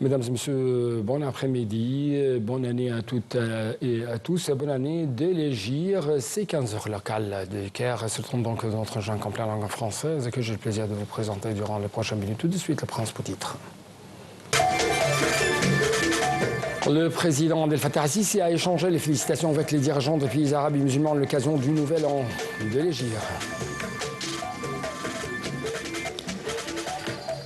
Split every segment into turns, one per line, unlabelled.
Mesdames et messieurs, bon après-midi, bonne année à toutes et à tous, bonne année de l'Égir, c'est 15h locales de Caire. Se trompe donc notre Jean complet en langue française que j'ai le plaisir de vous présenter durant les prochaines minutes. Tout de suite, le principal titre. Le président Abdel Fattah al-Sisi a échangé les félicitations avec les dirigeants des pays arabes et musulmans à l'occasion du nouvel an de l'Égir.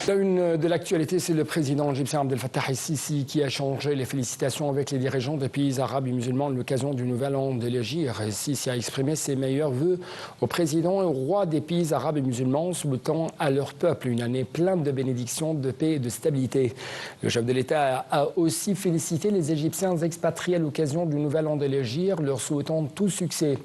La une de l'actualité, c'est le président égyptien Abdel Fattah al-Sisi qui a échangé les félicitations avec les dirigeants des pays arabes et musulmans à l'occasion du nouvel an de l'Hégire. Al-Sisi a exprimé ses meilleurs vœux au président et au roi des pays arabes et musulmans, souhaitant à leur peuple une année pleine de bénédictions, de paix et de stabilité. Le chef de l'État a aussi félicité les Égyptiens expatriés à l'occasion du nouvel an de l'Hégire, leur souhaitant tout succès.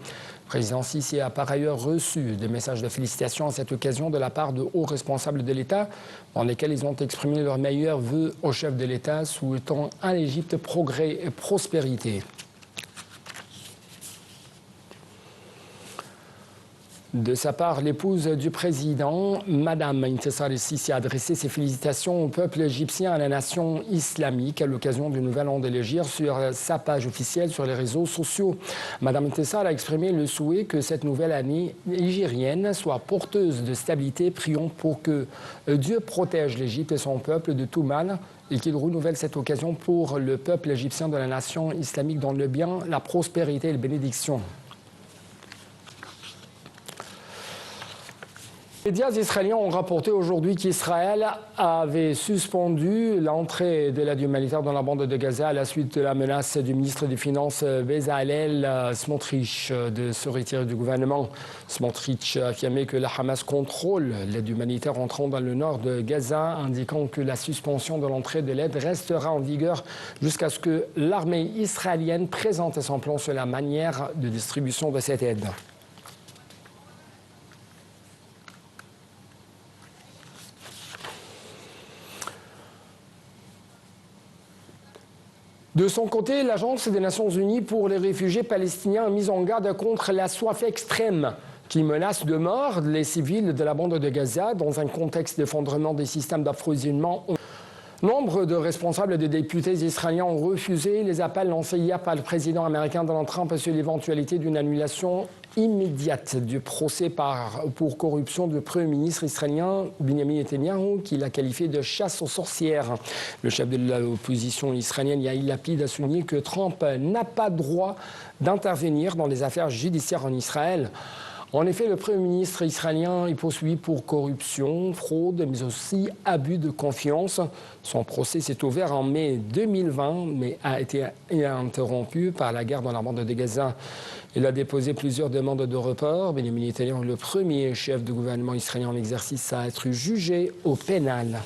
Le président Sisi a par ailleurs reçu des messages de félicitations à cette occasion de la part de hauts responsables de l'État, dans lesquels ils ont exprimé leurs meilleurs vœux au chef de l'État, souhaitant à l'Égypte progrès et prospérité. De sa part, l'épouse du président, Madame Intessar el-Sisi, a adressé ses félicitations au peuple égyptien et à la nation islamique à l'occasion du nouvel an de l'Hégire sur sa page officielle sur les réseaux sociaux. Madame Intessar a exprimé le souhait que cette nouvelle année hégirienne soit porteuse de stabilité. Prions pour que Dieu protège l'Égypte et son peuple de tout mal et qu'il renouvelle cette occasion pour le peuple égyptien de la nation islamique dans le bien, la prospérité et la bénédiction. Les médias israéliens ont rapporté aujourd'hui qu'Israël avait suspendu l'entrée de l'aide humanitaire dans la bande de Gaza à la suite de la menace du ministre des Finances Bezalel Smotrich de se retirer du gouvernement. Smotrich a affirmé que la Hamas contrôle l'aide humanitaire entrant dans le nord de Gaza, indiquant que la suspension de l'entrée de l'aide restera en vigueur jusqu'à ce que l'armée israélienne présente son plan sur la manière de distribution de cette aide. De son côté, l'Agence des Nations Unies pour les réfugiés palestiniens a mis en garde contre la soif extrême qui menace de mort les civils de la bande de Gaza dans un contexte d'effondrement des systèmes d'approvisionnement. Nombre de responsables et de députés israéliens ont refusé les appels lancés hier par le président américain Donald Trump sur l'éventualité d'une annulation immédiate du procès pour corruption du Premier ministre israélien Benjamin Netanyahu, qu'il a qualifié de chasse aux sorcières. Le chef de l'opposition israélienne Yair Lapid a souligné que Trump n'a pas droit d'intervenir dans les affaires judiciaires en Israël. En effet, le Premier ministre israélien est poursuivi pour corruption, fraude, mais aussi abus de confiance. Son procès s'est ouvert en mai 2020, mais a été interrompu par la guerre dans la bande de Gaza. Il a déposé plusieurs demandes de report. Benjamin Netanyahu, le premier chef de gouvernement israélien en exercice, à être jugé au pénal.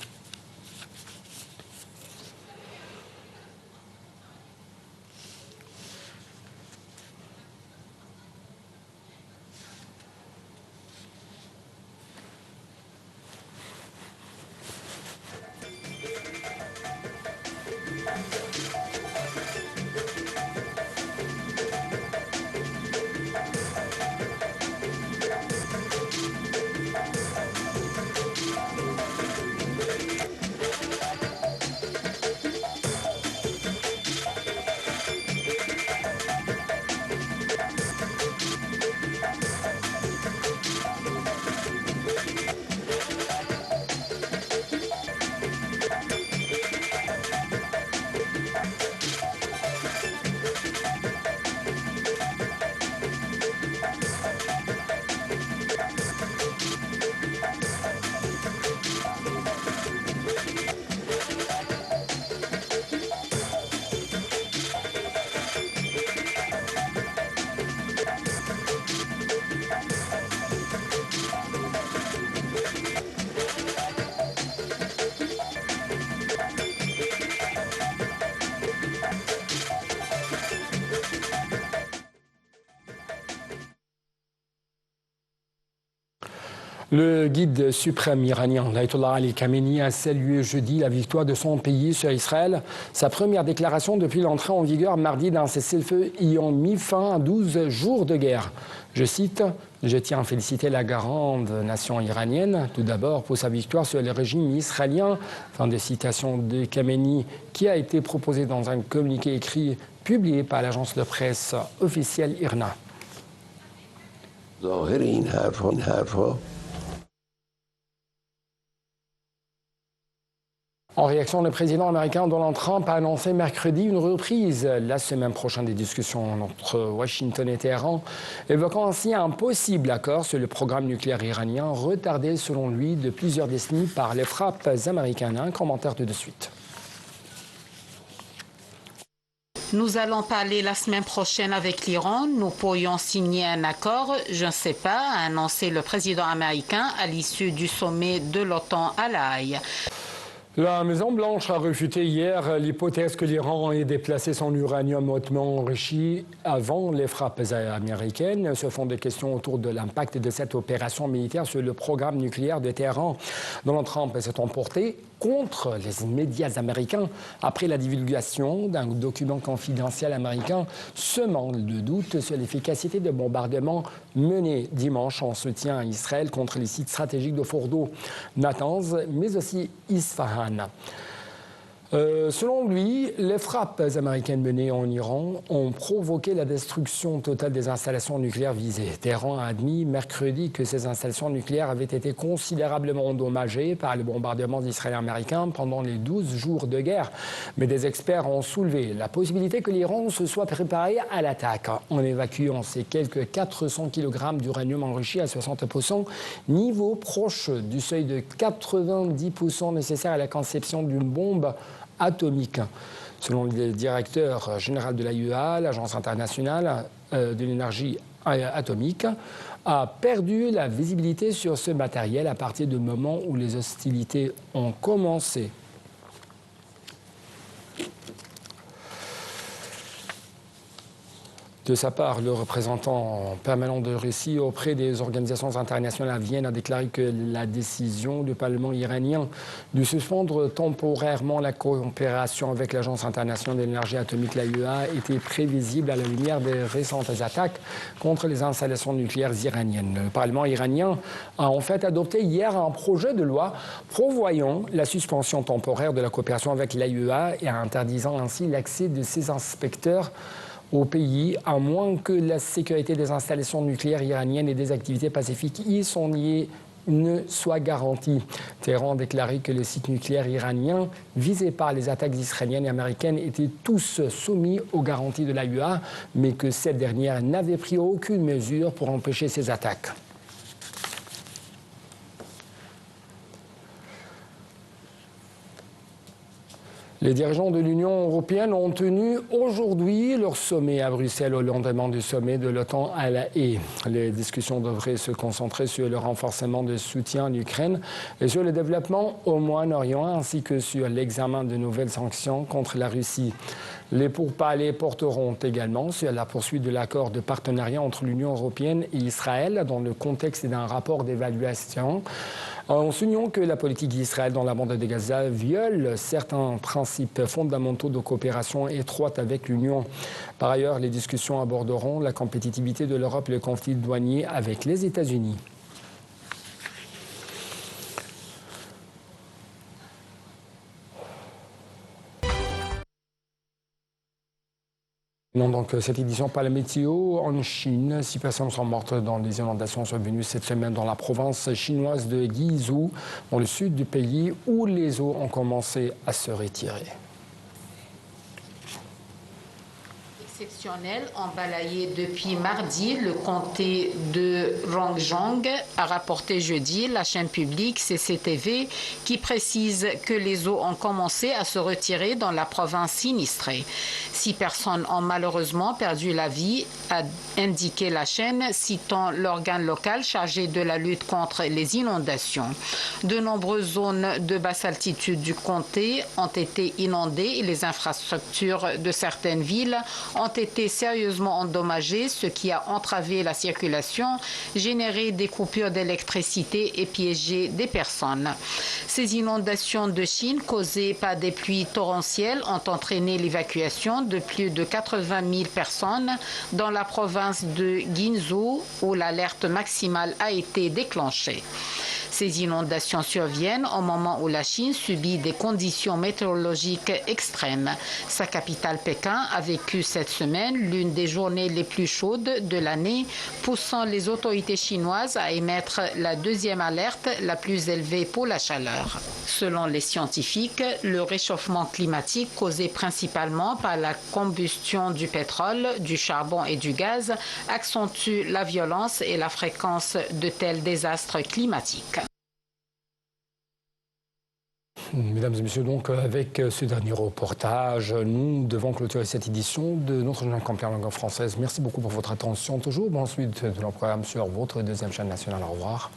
Le guide suprême iranien, l'Ayatollah Ali Khamenei, a salué jeudi la victoire de son pays sur Israël. Sa première déclaration depuis l'entrée en vigueur mardi d'un cessez-le-feu ayant mis fin à 12 jours de guerre. Je cite, « Je tiens à féliciter la grande nation iranienne, tout d'abord pour sa victoire sur le régime israélien », fin de citation de Khamenei, qui a été proposé dans un communiqué écrit publié par l'agence de presse officielle IRNA. En réaction, le président américain Donald Trump a annoncé mercredi une reprise la semaine prochaine des discussions entre Washington et Téhéran, évoquant ainsi un possible accord sur le programme nucléaire iranien, retardé selon lui de plusieurs décennies par les frappes américaines. Un commentaire tout de suite.
Nous allons parler la semaine prochaine avec l'Iran. Nous pourrions signer un accord, je ne sais pas, a annoncé le président américain à l'issue du sommet de l'OTAN à La Haye.
La Maison-Blanche a refuté hier l'hypothèse que l'Iran ait déplacé son uranium hautement enrichi avant les frappes américaines. Ce sont des questions autour de l'impact de cette opération militaire sur le programme nucléaire de Téhéran. Donald Trump s'est emporté contre les médias américains après la divulgation d'un document confidentiel américain semant le doute sur l'efficacité des bombardements menés dimanche en soutien à Israël contre les sites stratégiques de Fordo, Natanz, mais aussi Isfahan. Selon lui, les frappes américaines menées en Iran ont provoqué la destruction totale des installations nucléaires visées. Téhéran a admis mercredi que ces installations nucléaires avaient été considérablement endommagées par les bombardements israéliens américains pendant les 12 jours de guerre. Mais des experts ont soulevé la possibilité que l'Iran se soit préparé à l'attaque en évacuant ces quelques 400 kg d'uranium enrichi à 60%, niveau proche du seuil de 90% nécessaire à la conception d'une bombe atomique. Selon le directeur général de l'AIEA, l'Agence internationale de l'énergie atomique a perdu la visibilité sur ce matériel à partir du moment où les hostilités ont commencé. De sa part, le représentant permanent de Russie auprès des organisations internationales à Vienne a déclaré que la décision du Parlement iranien de suspendre temporairement la coopération avec l'Agence internationale de l'énergie atomique, l'AIEA, était prévisible à la lumière des récentes attaques contre les installations nucléaires iraniennes. Le Parlement iranien a en fait adopté hier un projet de loi prévoyant la suspension temporaire de la coopération avec l'AIEA et interdisant ainsi l'accès de ses inspecteurs au pays, à moins que la sécurité des installations nucléaires iraniennes et des activités pacifiques y sont liées ne soit garantie. Téhéran a déclaré que les sites nucléaires iraniens visés par les attaques israéliennes et américaines étaient tous soumis aux garanties de l'AIEA, mais que cette dernière n'avait pris aucune mesure pour empêcher ces attaques. Les dirigeants de l'Union européenne ont tenu aujourd'hui leur sommet à Bruxelles au lendemain du sommet de l'OTAN à La Haye. Les discussions devraient se concentrer sur le renforcement de soutien à l'Ukraine et sur le développement au Moyen-Orient ainsi que sur l'examen de nouvelles sanctions contre la Russie. Les pourparlers porteront également sur la poursuite de l'accord de partenariat entre l'Union européenne et Israël dans le contexte d'un rapport d'évaluation. En soulignant que la politique d'Israël dans la bande de Gaza viole certains principes fondamentaux de coopération étroite avec l'Union. Par ailleurs, les discussions aborderont la compétitivité de l'Europe et le conflit douanier avec les États-Unis. Non, donc cette édition par la météo en Chine. 6 personnes sont mortes dans les inondations survenues cette semaine dans la province chinoise de Guizhou, dans le sud du pays, où les eaux ont commencé à se retirer.
Exceptionnel ont balayé depuis mardi le comté de Rongjiang, a rapporté jeudi la chaîne publique CCTV qui précise que les eaux ont commencé à se retirer dans la province sinistrée. 6 personnes ont malheureusement perdu la vie, a indiqué la chaîne, citant l'organe local chargé de la lutte contre les inondations. De nombreuses zones de basse altitude du comté ont été inondées et les infrastructures de certaines villes ont ont été sérieusement endommagées, ce qui a entravé la circulation, généré des coupures d'électricité et piégé des personnes. Ces inondations de Chine causées par des pluies torrentielles ont entraîné l'évacuation de plus de 80 000 personnes dans la province de Guizhou où l'alerte maximale a été déclenchée. Ces inondations surviennent au moment où la Chine subit des conditions météorologiques extrêmes. Sa capitale Pékin a vécu cette semaine l'une des journées les plus chaudes de l'année, poussant les autorités chinoises à émettre la deuxième alerte la plus élevée pour la chaleur. Selon les scientifiques, le réchauffement climatique causé principalement par la combustion du pétrole, du charbon et du gaz accentue la violence et la fréquence de tels désastres climatiques.
Mesdames et messieurs, donc avec ce dernier reportage, nous devons clôturer cette édition de notre journal complet en langue française. Merci beaucoup pour votre attention. Toujours bonne suite de nos programmes sur votre deuxième chaîne nationale. Au revoir.